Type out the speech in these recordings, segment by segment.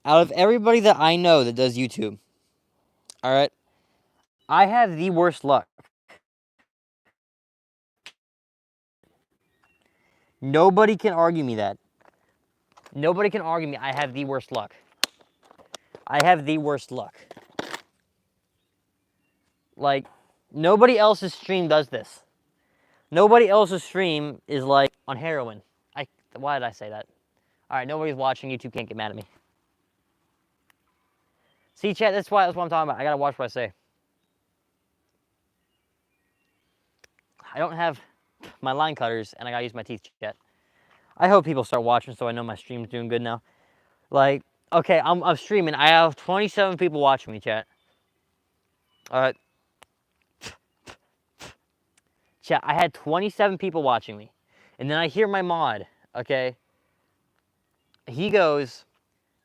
Out of everybody that I know that does YouTube, all right, I have the worst luck. Nobody can argue me that. Nobody can argue me. I have the worst luck. I have the worst luck. Like, nobody else's stream does this. Nobody else's stream is like on heroin. Why did I say that? All right, nobody's watching. YouTube can't get mad at me. See, chat. That's what I'm talking about. I gotta watch what I say. I don't have my line cutters, and I gotta use my teeth, chat. I hope people start watching, so I know my stream's doing good now. Like, okay, I'm streaming. I have 27 people watching me, chat. All right, chat. I had 27 people watching me, and then I hear my mod. Okay, he goes,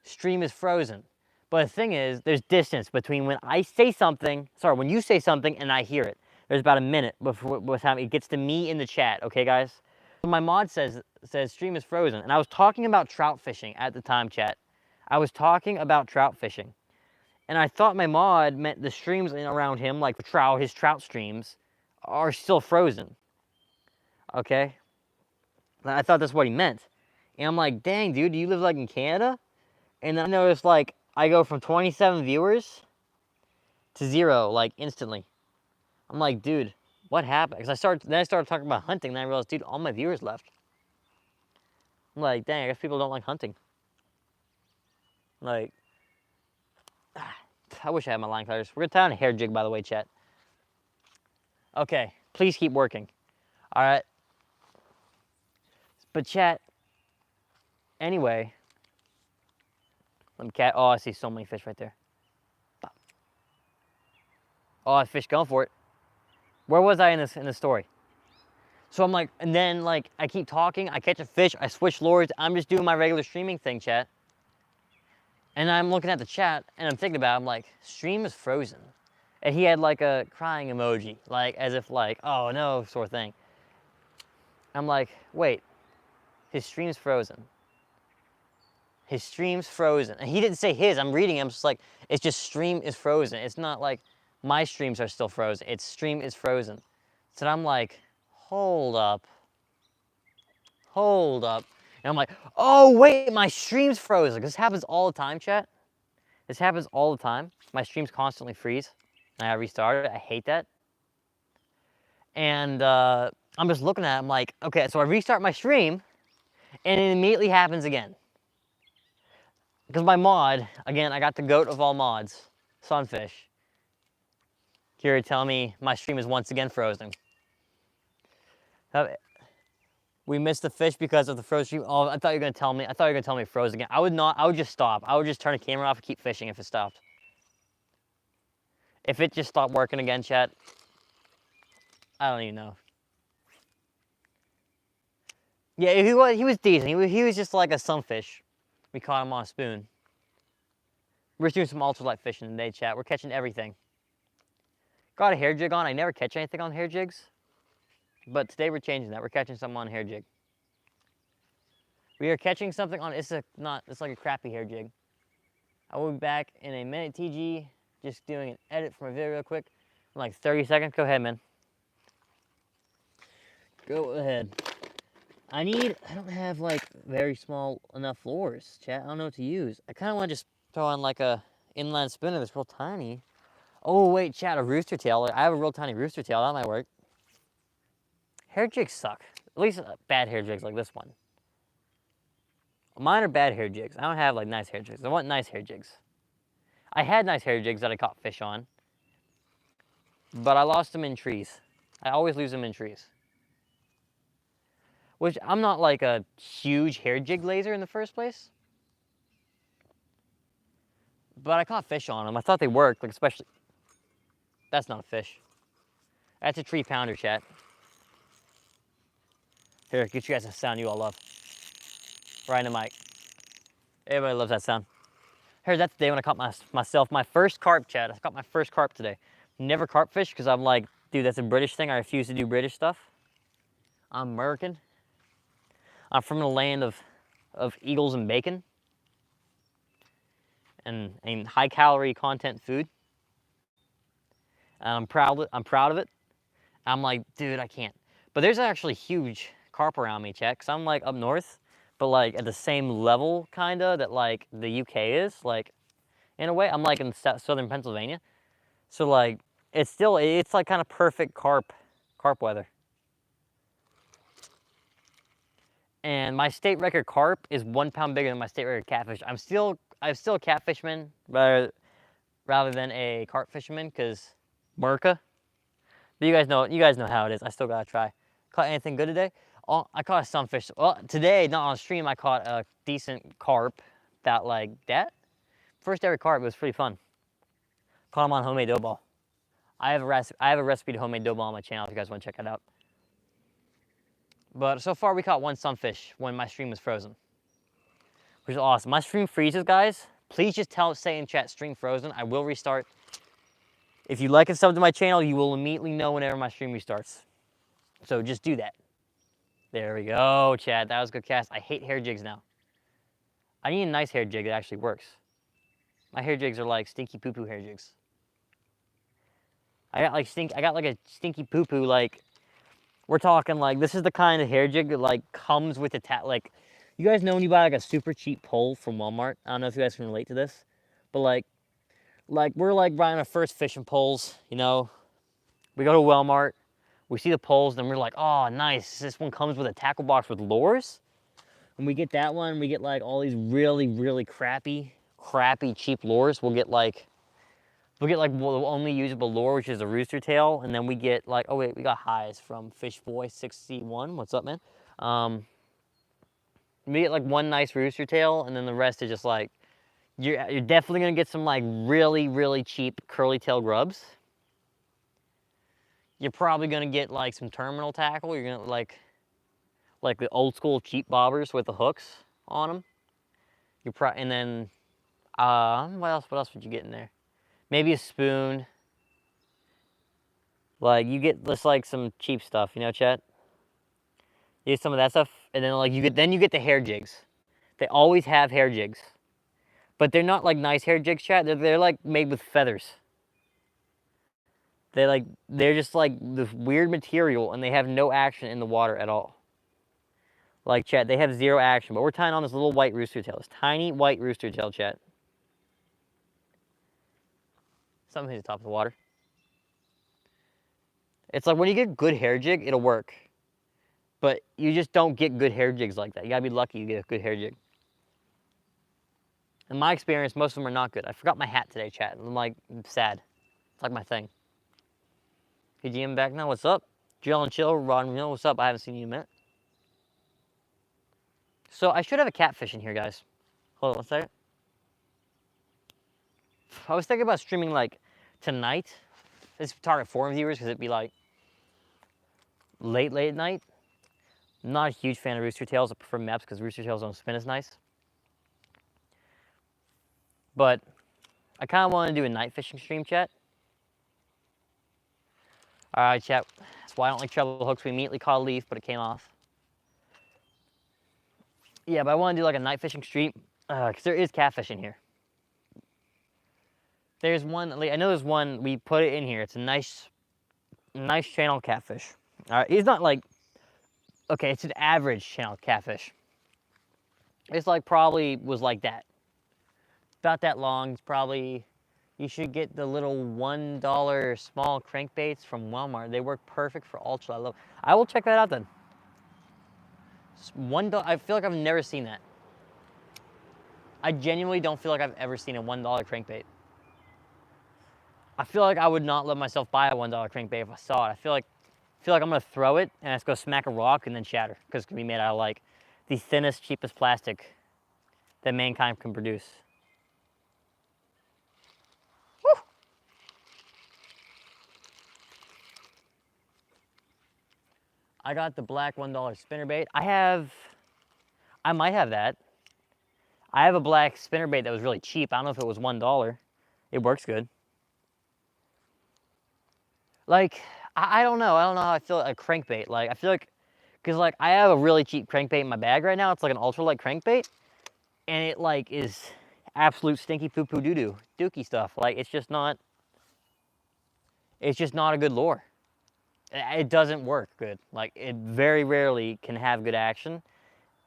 "Stream is frozen." But the thing is, there's distance between when I say something. Sorry, when you say something and I hear it. There's about a minute before time it gets to me in the chat. Okay, guys. My mod says stream is frozen, and I was talking about trout fishing at the time, chat. I was talking about trout fishing, and I thought my mod meant the streams around him, like his trout streams, are still frozen. Okay, I thought that's what he meant, and I'm like, dang, dude, do you live like in Canada? And then I noticed like I go from 27 viewers to 0 like instantly. I'm like, dude, what happened? Because then I started talking about hunting, and then I realized, dude, all my viewers left. I'm like, dang, I guess people don't like hunting. Like, I wish I had my line cutters. We're gonna tie on a hair jig, by the way, chat. Okay, please keep working. All right. But chat, anyway, let me cat. Oh, I see so many fish right there. Oh, a fish going for it. Where was I in this story? So I'm like, and then like I keep talking, I catch a fish, I switch lures, I'm just doing my regular streaming thing, chat. And I'm looking at the chat and I'm thinking about it, I'm like, stream is frozen. And he had like a crying emoji, like as if like, oh no, sort of thing. I'm like, wait, his stream's frozen. His stream's frozen. And he didn't say his, I'm reading him, just like, it's just stream is frozen. It's not like my streams are still frozen, it's stream is frozen. So I'm like, hold up. Hold up. And I'm like, oh wait, my stream's frozen. This happens all the time, chat. This happens all the time. My streams constantly freeze. And I restart it. I hate that. And I'm just looking at it. I'm like, okay, so I restart my stream, and it immediately happens again. Because my mod, again, I got the goat of all mods, Sunfish. Here telling me my stream is once again frozen. We missed the fish because of the frozen stream. Oh, I thought you were gonna tell me. I thought you were gonna tell me it froze again. I would not. I would just stop. I would just turn the camera off and keep fishing if it stopped. If it just stopped working again, chat, I don't even know. Yeah, he was decent. He was just like a sunfish. We caught him on a spoon. We're doing some ultralight fishing today, chat. We're catching everything. Got a hair jig on. I never catch anything on hair jigs. But today we're changing that. We're catching something on hair jig. We are catching something on, it's like a crappy hair jig. I will be back in a minute, TG. Just doing an edit for my video real quick. In like 30 seconds. Go ahead, man. Go ahead. I don't have like very small enough lures, chat. I don't know what to use. I kind of want to just throw on like a inline spinner that's real tiny. Oh wait, chat, a rooster tail. I have a real tiny rooster tail. That might work. Hair jigs suck. At least bad hair jigs like this one. Mine are bad hair jigs. I don't have like nice hair jigs. I want nice hair jigs. I had nice hair jigs that I caught fish on, but I lost them in trees. I always lose them in trees. Which, I'm not like a huge hair jig laser in the first place. But I caught fish on them. I thought they worked, like especially... That's not a fish. That's a tree pounder, chat. Here, get you guys a sound you all love. Right in the mic. Everybody loves that sound. Here, that's the day when I caught myself my first carp, chat. I caught my first carp today. Never carp fish because I'm like, dude, that's a British thing. I refuse to do British stuff. I'm American. I'm from the land of eagles and bacon. and high calorie content food. And I'm proud of it. I'm like, dude, I can't. But there's actually huge carp around me, Chet, 'cause I'm like up north, but like at the same level kinda that like the UK is, like in a way. I'm like in southern Pennsylvania. So like it's like kind of perfect carp weather. And my state record carp is 1 pound bigger than my state record catfish. I'm still a catfishman rather than a carp fisherman, because Merca. But you guys know how it is. I still gotta try. Caught anything good today? Oh, I caught a sunfish. Well, today, not on stream, I caught a decent carp that. First ever carp. It was pretty fun. Caught him on homemade dough ball. I have a recipe to homemade dough ball on my channel if you guys want to check it out. But so far we caught one sunfish when my stream was frozen, which is awesome. My stream freezes, guys. Please just say in chat, stream frozen. I will restart. If you like and sub to my channel, you will immediately know whenever my stream restarts. So just do that. There we go, chat. That was a good cast. I hate hair jigs now. I need a nice hair jig that actually works. My hair jigs are like stinky poo-poo hair jigs. I got like a stinky poo-poo, like, we're talking like, this is the kind of hair jig that like comes with like, you guys know when you buy like a super cheap pole from Walmart? I don't know if you guys can relate to this, but like we're like buying our first fishing poles, you know? We go to Walmart, we see the poles, and we're like, oh, nice. This one comes with a tackle box with lures. And we get that one, we get like all these really, really crappy cheap lures. We'll get like the only usable lure, which is a rooster tail, and then we get like, oh wait, we got highs from Fishboy61. What's up, man? We get like one nice rooster tail, and then the rest is just like, you're definitely gonna get some like really, really cheap curly tail grubs. You're probably gonna get like some terminal tackle. You're gonna like the old school cheap bobbers with the hooks on them. And then what else would you get in there? Maybe a spoon. Like you get just like some cheap stuff, you know, chat. You get some of that stuff, and then like you get the hair jigs. They always have hair jigs, but they're not like nice hair jigs, chat. They're like made with feathers. They're just like this weird material, and they have no action in the water at all. Like, chat, they have zero action, but we're tying on this little white rooster tail, this tiny white rooster tail, chat. Something hit the top of the water. It's like when you get good hair jig, it'll work. But you just don't get good hair jigs like that. You gotta be lucky you get a good hair jig. In my experience, most of them are not good. I forgot my hat today, chat. I'm like, sad. It's like my thing. Hey, GM back now, what's up? Jill and Chill, Ron, you know what's up? I haven't seen you in a minute. So I should have a catfish in here, guys. Hold on one second. I was thinking about streaming like tonight. This target forum viewers, because it'd be like late at night. I'm not a huge fan of rooster tails. I prefer Meps because rooster tails don't spin as nice. But I kind of want to do a night fishing stream, chat. All right, chat. That's why I don't like treble hooks. We immediately caught a leaf, but it came off. Yeah, but I want to do like a night fishing stream because there is catfish in here. There's one. I know there's one. We put it in here. It's a nice channel catfish. All right, he's not like, okay, it's an average channel catfish. It's like probably was like that, about that long. It's probably, you should get the little $1 small crankbaits from Walmart. They work perfect for ultra. I will check that out then. $1. I feel like I've never seen that. I genuinely don't feel like I've ever seen a $1 crankbait. I feel like I would not let myself buy a $1 crankbait if I saw it. I feel like I'm gonna throw it and it's gonna smack a rock and then shatter because it's gonna be made out of like the thinnest, cheapest plastic that mankind can produce. Woo! I got the black $1 spinnerbait. I might have that. I have a black spinnerbait that was really cheap. I don't know if it was $1. It works good. Like, I don't know. I don't know how I feel a crankbait. Like, I feel like, because like I have a really cheap crankbait in my bag right now. It's like an ultralight crankbait, and it like is absolute stinky poo poo doo doo dookie stuff. Like it's just not a good lure. It doesn't work good. Like it very rarely can have good action,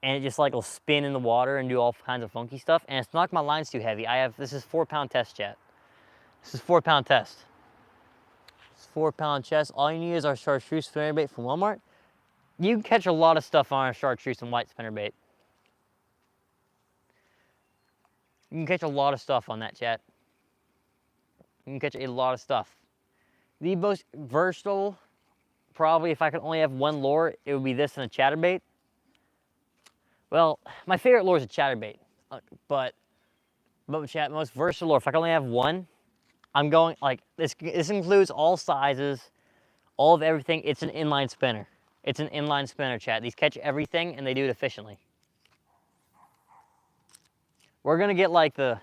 and it just like will spin in the water and do all kinds of funky stuff. And it's not like my line's too heavy. This is 4-pound test, chat. This is 4-pound test. It's 4-pound chest. All you need is our chartreuse spinnerbait from Walmart. You can catch a lot of stuff on our chartreuse and white spinnerbait. You can catch a lot of stuff on that, chat. You can catch a lot of stuff. The most versatile, probably if I could only have one lure, it would be this and a chatterbait. Well, my favorite lure is a chatterbait, but chat, most versatile lure, if I could only have one, I'm going, like, this includes all sizes, all of everything. It's an inline spinner. It's an inline spinner, chat. These catch everything, and they do it efficiently. We're gonna get like we're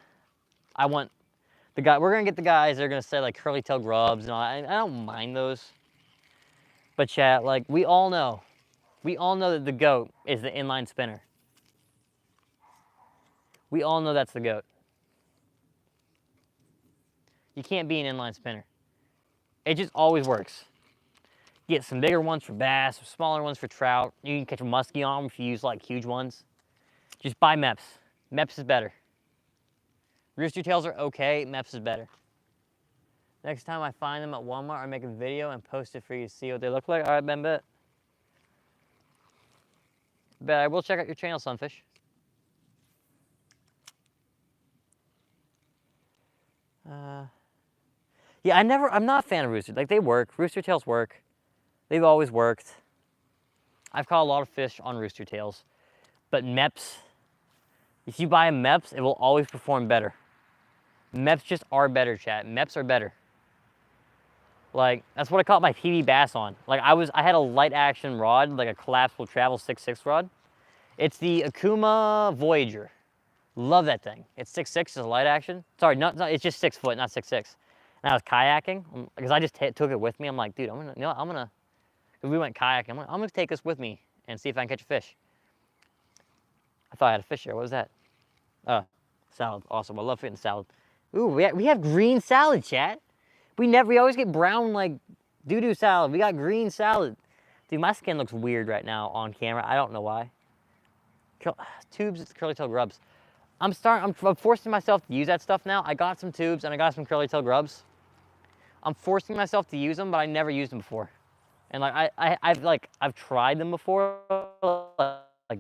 gonna get the guys that are gonna say like curly tail grubs and all that. I don't mind those. But chat, like we all know that the GOAT is the inline spinner. We all know that's the GOAT. You can't be an inline spinner. It just always works. You get some bigger ones for bass, some smaller ones for trout. You can catch a muskie on them if you use like huge ones. Just buy Mepps. Mepps is better. Rooster tails are okay, Mepps is better. Next time I find them at Walmart, I make a video and post it for you to see what they look like. All right, Ben, bet. Bet I will check out your channel, Sunfish. Yeah, I'm not a fan of rooster. Like they work, rooster tails work. They've always worked. I've caught a lot of fish on rooster tails, but Mepps, if you buy a Mepps, it will always perform better. Mepps just are better, chat. Mepps are better. Like, that's what I caught my PB bass on. Like, I had a light action rod, like a collapsible travel 6.6 rod. It's the Akuma Voyager. Love that thing. It's 6.6, it's a light action. Sorry, it's just 6 foot, not 6.6. And I was kayaking, because I just took it with me. I'm like, dude, because we went kayaking. I'm gonna take this with me and see if I can catch a fish. I thought I had a fish there. What was that? Oh, salad. Awesome. I love fitting salad. Ooh, we have green salad, chat. We always get brown, like, doo-doo salad. We got green salad. Dude, my skin looks weird right now on camera. I don't know why. Tubes, it's curly tail grubs. I'm forcing myself to use that stuff now. I got some tubes and I got some curly tail grubs. I'm forcing myself to use them, but I never used them before. And like I've tried them before. Like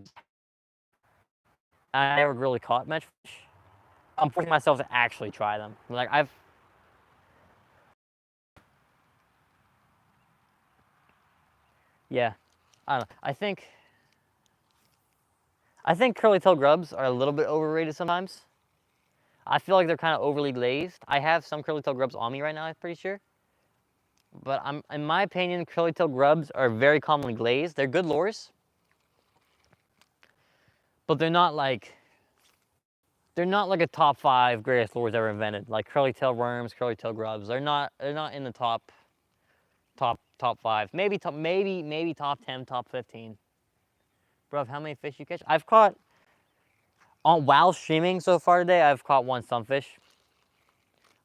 I never really caught much fish. I'm forcing myself to actually try them. Like yeah, I don't know. I think curly tail grubs are a little bit overrated sometimes. I feel like they're kind of overly glazed. I have some curly tail grubs on me right now, I'm pretty sure. But in my opinion, curly tail grubs are very commonly glazed. They're good lures, but they're not like a top 5 greatest lures ever invented. Like curly tail worms, curly tail grubs. They're not in the top 5. Maybe top 10, top 15. Bro, how many fish you catch? I've caught while streaming so far today. I've caught 1 sunfish.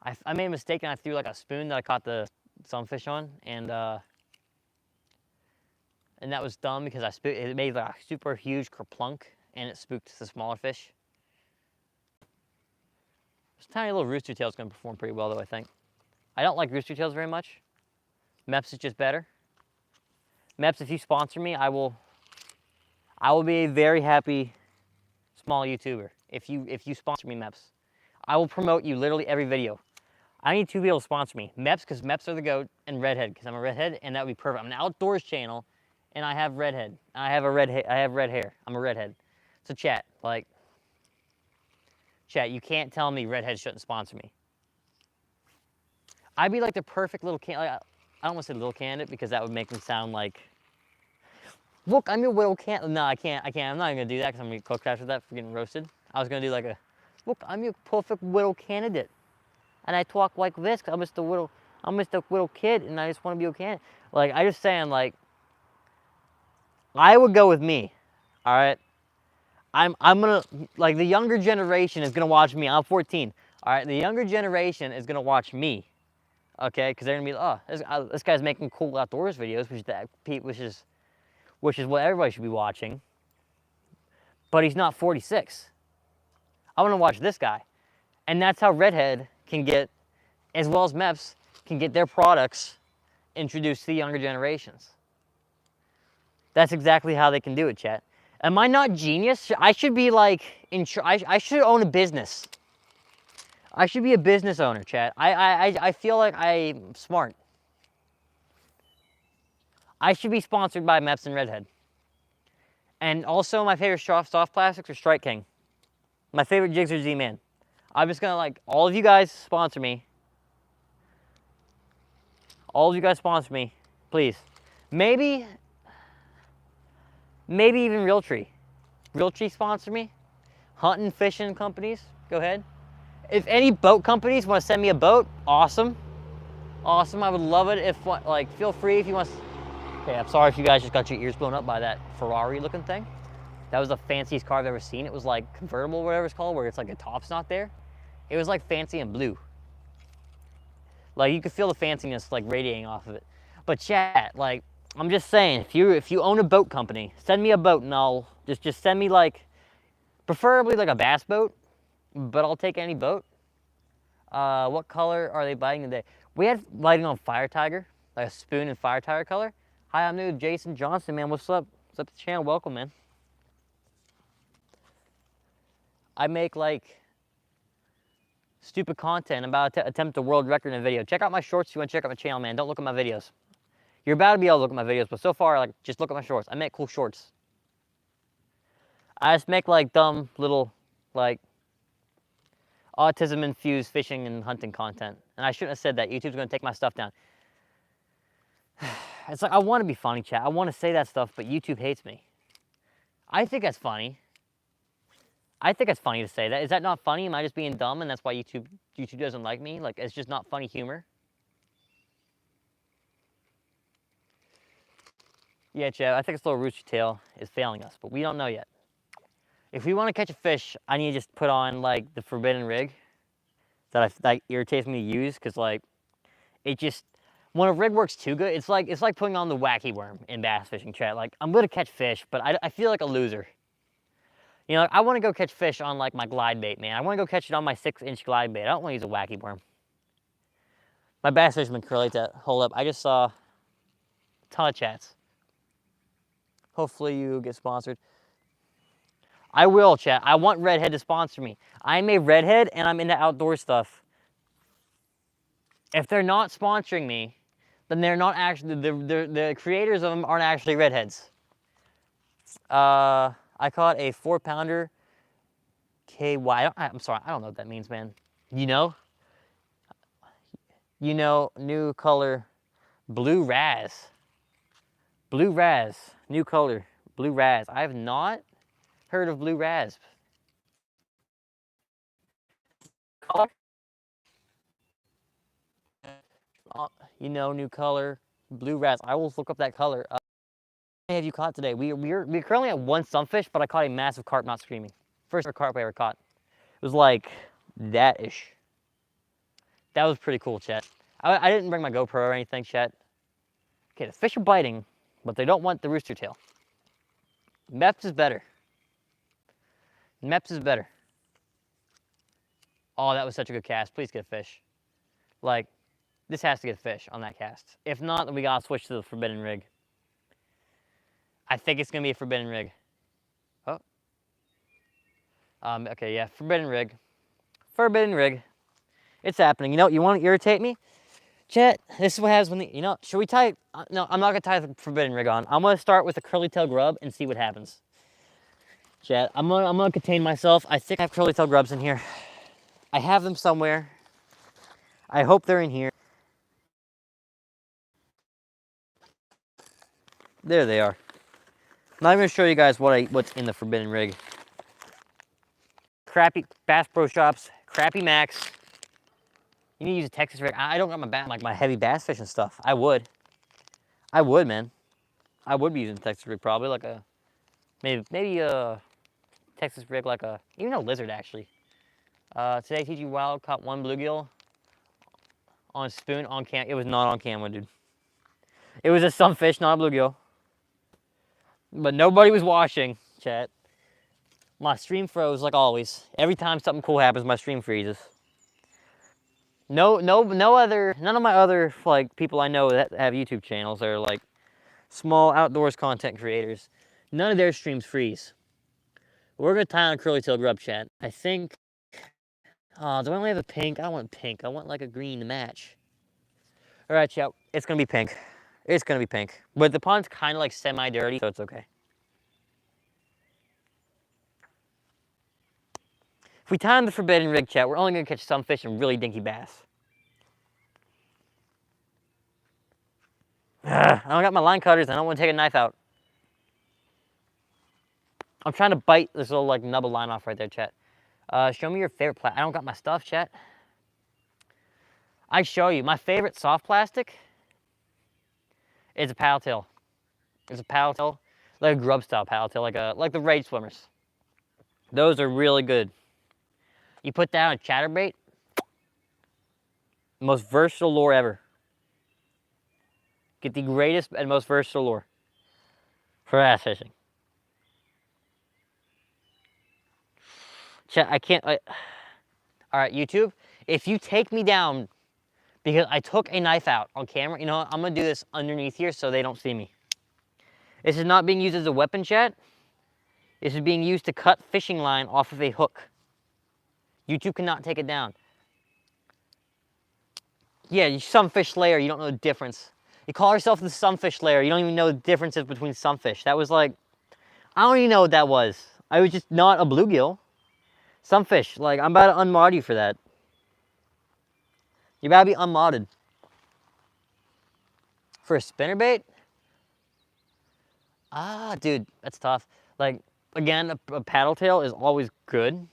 I made a mistake and I threw like a spoon that I caught the sunfish on, and that was dumb because it made like a super huge kerplunk and it spooked the smaller fish. This tiny little rooster tail is going to perform pretty well though, I think. I don't like rooster tails very much. Mepps is just better. Mepps, if you sponsor me, I will be a very happy small YouTuber if you sponsor me, Mepps. I will promote you literally every video. I need 2 people to sponsor me. Mepps, because Mepps are the GOAT, and Redhead, because I'm a redhead, and that would be perfect. I'm an outdoors channel, and I have redhead. I have red hair. I'm a redhead. So chat, you can't tell me redheads shouldn't sponsor me. I'd be like the perfect little I don't want to say little candidate because that would make me sound like, look, I'm your little candidate. No, I can't. I'm not even going to do that because I'm going to get cooked after that for getting roasted. I was going to do like look, I'm your perfect little candidate. And I talk like this because I'm just a little kid and I just want to be a candidate. Like, I just saying, like, I would go with me, all right? I'm gonna, like, the younger generation is gonna watch me. I'm 14. All right, the younger generation is gonna watch me, okay? Because they're gonna be, oh, this guy's making cool outdoors videos, which is what everybody should be watching. But he's not 46. I want to watch this guy, and that's how Redhead can get, as well as MEPS, can get their products introduced to the younger generations. That's exactly how they can do it, chat. Am I not genius? I should be like, I should own a business. I should be a business owner, chat. I feel like I'm smart. I should be sponsored by MEPS and Redhead. And also my favorite soft plastics are Strike King. My favorite jigs are Z-Man. I'm just gonna, like, all of you guys sponsor me. All of you guys sponsor me, please. Maybe even Realtree. Realtree sponsor me. Hunting, fishing companies, go ahead. If any boat companies want to send me a boat, awesome. Awesome, I would love it if, like, feel free if you want. Okay, I'm sorry if you guys just got your ears blown up by that Ferrari looking thing. That was the fanciest car I've ever seen. It was like convertible, whatever it's called, where it's like the top's not there. It was like fancy and blue. Like, you could feel the fanciness like radiating off of it. But chat, like, I'm just saying, if you own a boat company, send me a boat and I'll just send me, like, preferably like a bass boat, but I'll take any boat. What color are they biting today? We had lighting on Fire Tiger, like a spoon and Fire Tiger color. Hi, I'm new, Jason Johnson, man. What's up? What's up to the channel? Welcome, man. I make, like, stupid content. I'm about to attempt a world record in a video. Check out my shorts if you want to check out my channel, man. Don't look at my videos. You're about to be able to look at my videos, but so far, like, just look at my shorts. I make cool shorts. I just make, like, dumb little, like, autism-infused fishing and hunting content. And I shouldn't have said that. YouTube's going to take my stuff down. It's like, I want to be funny, chat. I want to say that stuff, but YouTube hates me. I think that's funny. I think it's funny to say that. Is that not funny? Am I just being dumb and that's why YouTube doesn't like me? Like, it's just not funny humor? Yeah, Chad, I think this little rooster tail is failing us, but we don't know yet. If we want to catch a fish, I need to just put on, like, the forbidden rig that irritates me to use, because, like, it just, when a rig works too good, it's like putting on the wacky worm in bass fishing, chat. Like, I'm going to catch fish, but I feel like a loser. You know, I want to go catch fish on, like, my glide bait, man. I want to go catch it on my 6-inch glide bait. I don't want to use a wacky worm. My bass fisherman curly to hold up. I just saw a ton of chats. Hopefully you get sponsored. I will, chat. I want Redhead to sponsor me. I'm a Redhead and I'm into outdoor stuff. If they're not sponsoring me, then they're not actually, the creators of them aren't actually Redheads. I caught a 4-pounder KY. I'm sorry, I don't know what that means, man. You know? You know, new color, Blue Raz. Blue Raz, new color, Blue Raz. I have not heard of Blue Raz. Color? You know, new color, Blue Raz. I will look up that color. How many have you caught today? We're currently at 1 sunfish, but I caught a massive carp not screaming. First carp I ever caught. It was like that-ish. That was pretty cool, chat. I didn't bring my GoPro or anything, chat. Okay, the fish are biting, but they don't want the rooster tail. MEPS is better. MEPS is better. Oh, that was such a good cast. Please get a fish. Like, this has to get a fish on that cast. If not, then we gotta switch to the forbidden rig. I think it's gonna be a forbidden rig. Oh. Okay, yeah, forbidden rig. Forbidden rig. It's happening. You know, you want to irritate me? Chat, this is what happens when you know, should we tie, no, I'm not gonna tie the forbidden rig on. I'm gonna start with a curly tail grub and see what happens. Chat, I'm gonna contain myself. I think I have curly tail grubs in here. I have them somewhere. I hope they're in here. There they are. Now I'm gonna show you guys what's in the forbidden rig. Crappy Bass Pro Shops, crappy Max. You need to use a Texas rig. I don't got my heavy bass fishing stuff. I would, man. I would be using a Texas rig probably, like a maybe a Texas rig like a, even a lizard actually. Today I teach you wild, caught 1 bluegill on spoon on cam. It was not on camera, dude. It was a sunfish, not a bluegill. But nobody was watching, chat. My stream froze like always. Every time something cool happens, my stream freezes. None of my other like people I know that have YouTube channels are like small outdoors content creators. None of their streams freeze. We're gonna tie on a curly-tailed grub, chat. I think. Oh, do I only have a pink? I don't want pink. I want like a green to match. All right, chat. It's gonna be pink. It's gonna be pink. But the pond's kind of like semi-dirty, so it's okay. If we time the forbidden rig, chat, we're only gonna catch some fish and really dinky bass. I don't got my line cutters. I don't want to take a knife out. I'm trying to bite this little like nub of line off right there, chat. Show me your favorite plastic. I don't got my stuff, chat. I show you. My favorite soft plastic is a paddle tail. It's a paddle tail, like a grub style paddle tail, like the Rage Swimmers. Those are really good. You put that on a chatterbait, most versatile lure ever. Get the greatest and most versatile lure for bass fishing. Chat, I can't. All right, YouTube, if you take me down because I took a knife out on camera, you know what? I'm gonna do this underneath here so they don't see me. This is not being used as a weapon, chat. This is being used to cut fishing line off of a hook. YouTube cannot take it down. Yeah, you sunfish slayer, you don't know the difference. You call yourself the sunfish slayer, you don't even know the differences between sunfish. That was like, I don't even know what that was. I was just not a bluegill. Sunfish, like, I'm about to unmod you for that. You gotta be unmodded. For a spinnerbait? Ah, dude, that's tough. Like, again, a paddle tail is always good.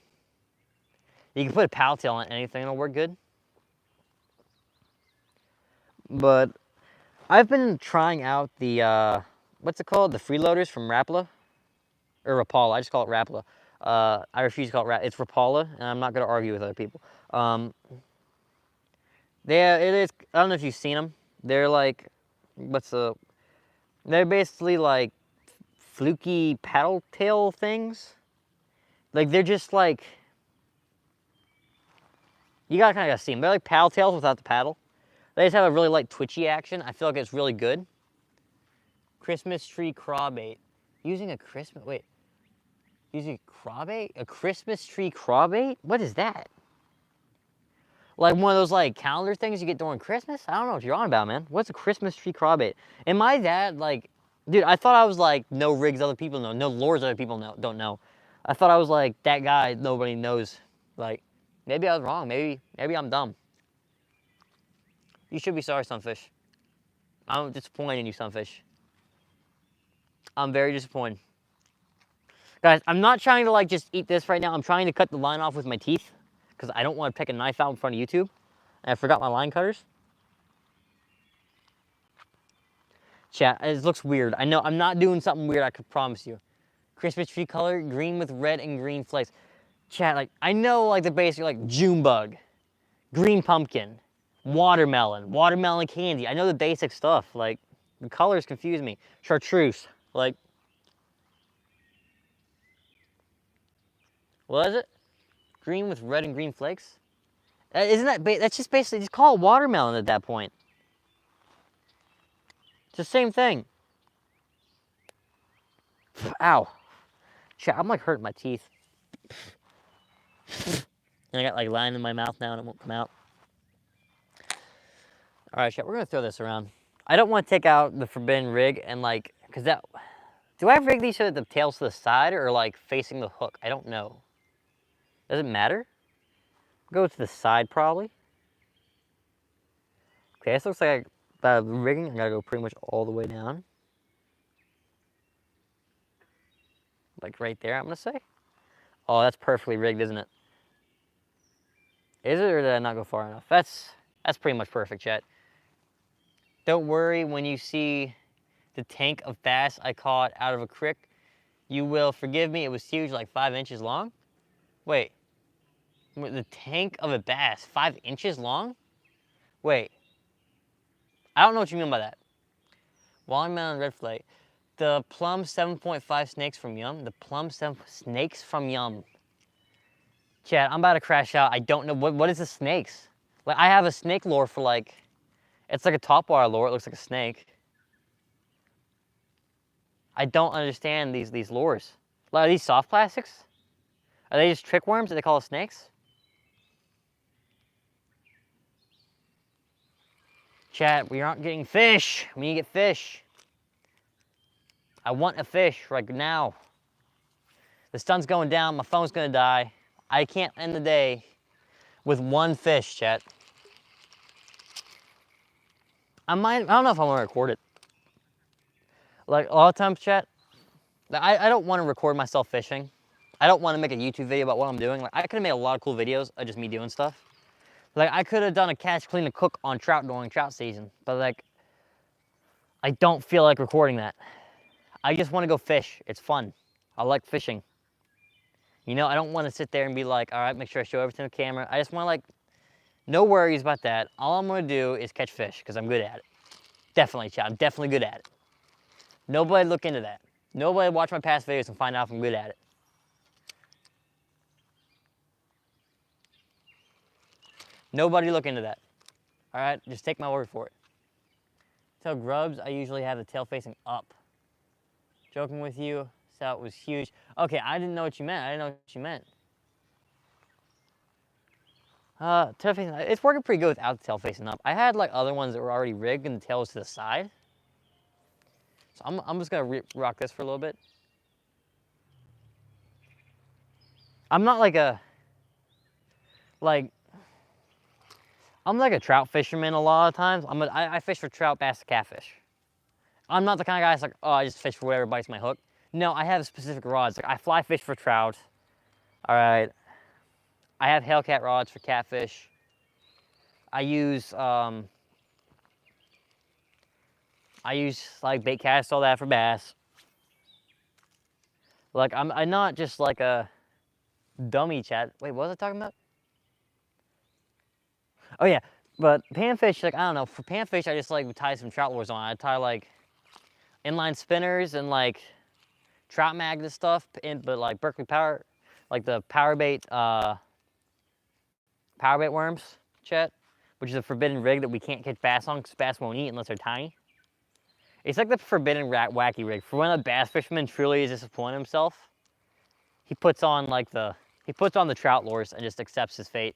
You can put a paddle tail on anything, it'll work good. But I've been trying out the, what's it called? The freeloaders from Rapala? Or Rapala, I just call it Rapala. I refuse to call it it's Rapala, and I'm not gonna argue with other people. It is, I don't know if you've seen them. They're like, they're basically like fluky paddle tail things. Like, they're just like, you gotta kind of see them. They're like paddle tails without the paddle. They just have a really light twitchy action. I feel like it's really good. Christmas tree crawbait. Using a using crawbait? A Christmas tree crawbait? What is that? Like one of those like calendar things you get during Christmas? I don't know what you're on about, man. What's a Christmas tree crawbait? Am I that like, dude, I thought I was like no rigs other people know, no lures other people don't know. I thought I was like that guy nobody knows. Like, maybe I was wrong. Maybe I'm dumb. You should be sorry, Sunfish. I'm disappointed in you, Sunfish. I'm very disappointed. Guys, I'm not trying to like just eat this right now. I'm trying to cut the line off with my teeth because I don't want to pick a knife out in front of YouTube. And I forgot my line cutters. Chat, it looks weird. I know I'm not doing something weird, I could promise you. Christmas tree color, green with red and green flakes. Chat, like, I know like the basic like June bug, green pumpkin, watermelon candy. I know the basic stuff. Like, the colors confuse me. Chartreuse, like, what is it? Green with red and green flakes? Isn't that, that's just basically, just call it watermelon at that point. It's the same thing. Ow. Chat, I'm like hurting my teeth. And I got like line in my mouth now and it won't come out. All right, chat, we're gonna throw this around. I don't want to take out the forbidden rig and like, cause that, do I rig these so that the tail's to the side or like facing the hook? I don't know. Does it matter? Go to the side probably. Okay, this looks like the rigging. I gotta go pretty much all the way down. Like right there, I'm gonna say. Oh, that's perfectly rigged, isn't it? Is it, or did I not go far enough? That's pretty much perfect, chat. Don't worry when you see the tank of bass I caught out of a creek. You will forgive me, it was huge, like 5 inches long? Wait. The tank of a bass, 5 inches long? Wait. I don't know what you mean by that. Watermelon red flake. The plum 7.5 snakes from Yum. The plum 7 snakes from Yum. Chad, I'm about to crash out. I don't know. What is the snakes? Like, I have a snake lure for like, it's like a topwater lure. It looks like a snake. I don't understand these lures. Like, are these soft plastics? Are they just trick worms that they call snakes? Chat, we aren't getting fish. We need to get fish. I want a fish right now. The sun's going down. My phone's gonna die. I can't end the day with one fish, chat. I don't know if I want to record it. Like, a lot of times, chat, I don't want to record myself fishing. I don't want to make a YouTube video about what I'm doing. Like, I could have made a lot of cool videos of just me doing stuff. Like, I could have done a catch, clean, and cook on trout during trout season. But, like, I don't feel like recording that. I just want to go fish. It's fun. I like fishing. You know, I don't want to sit there and be like, all right, make sure I show everything on the camera. I just want to, like, no worries about that. All I'm going to do is catch fish because I'm good at it. Definitely, chat. I'm definitely good at it. Nobody look into that. Nobody watch my past videos and find out if I'm good at it. Nobody look into that. All right, just take my word for it. Tail grubs, I usually have the tail facing up. Joking with you, so it was huge. Okay, I didn't know what you meant. I didn't know what you meant. Tail facing, it's working pretty good without the tail facing up. I had like other ones that were already rigged and the tail was to the side. So I'm just gonna rock this for a little bit. I'm not like I'm like a trout fisherman a lot of times. I fish for trout, bass, and catfish. I'm not the kind of guy that's like, oh, I just fish for whatever bites my hook. No, I have specific rods. Like, I fly fish for trout. All right. I have Hellcat rods for catfish. I use like bait cast, all that for bass. Like, I'm not just like a dummy, chat. Wait, what was I talking about? Oh yeah, but panfish, like, I don't know. For panfish, I just like would tie some trout lures on. I tie like inline spinners and like trout magnet stuff, but like Berkeley Power, like the power bait worms, chat, which is a forbidden rig that we can't catch bass on because bass won't eat unless they're tiny. It's like the forbidden wacky rig. For when a bass fisherman truly is disappointed himself, he puts on the trout lures and just accepts his fate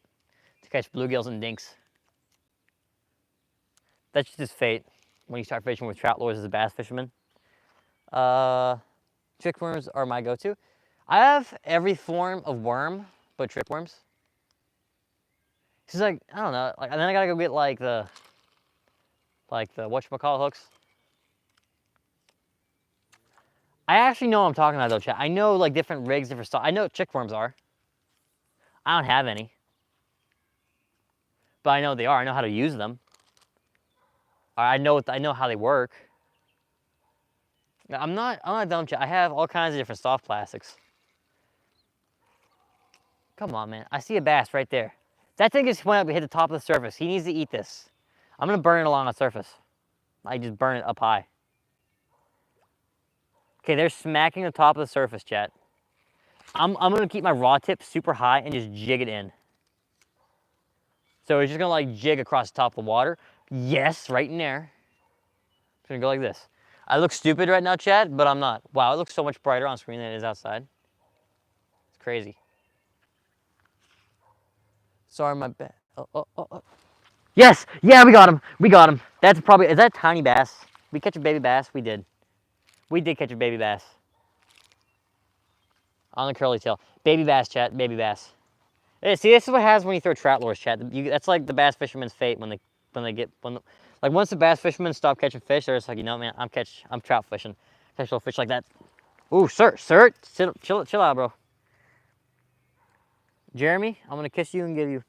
to catch bluegills and dinks. That's just his fate when you start fishing with trout lures as a bass fisherman. Trick worms are my go-to. I have every form of worm but trick worms. It's like, I don't know, like, and then I gotta go get like the whatchamacallit hooks. I actually know what I'm talking about though, chat. I know like different rigs, different stuff. I know what trick worms are. I don't have any. But I know they are. I know how to use them. I know how they work. I'm not dumb, chat. I have all kinds of different soft plastics. Come on, man. I see a bass right there. That thing just went up and hit the top of the surface. He needs to eat this. I'm gonna burn it along the surface. I just burn it up high. Okay, they're smacking the top of the surface, chat. I'm gonna keep my rod tip super high and just jig it in. So it's just gonna like jig across the top of the water. Yes, right in there. It's gonna go like this. I look stupid right now, chat, but I'm not. Wow, it looks so much brighter on screen than it is outside. It's crazy. Sorry, my bad. Oh. Yes! Yeah, we got him. We got him. That's probably, is that a tiny bass? We catch a baby bass? We did. We did catch a baby bass. On the curly tail. Baby bass, chat. Baby bass. Hey, see, this is what happens when you throw trout lures, chat. That's like the bass fisherman's fate like once the bass fishermen stop catching fish, they're just like, you know, man, I'm trout fishing. Catch little fish like that. Ooh, sir, chill out, bro. Jeremy, I'm gonna kiss you and give you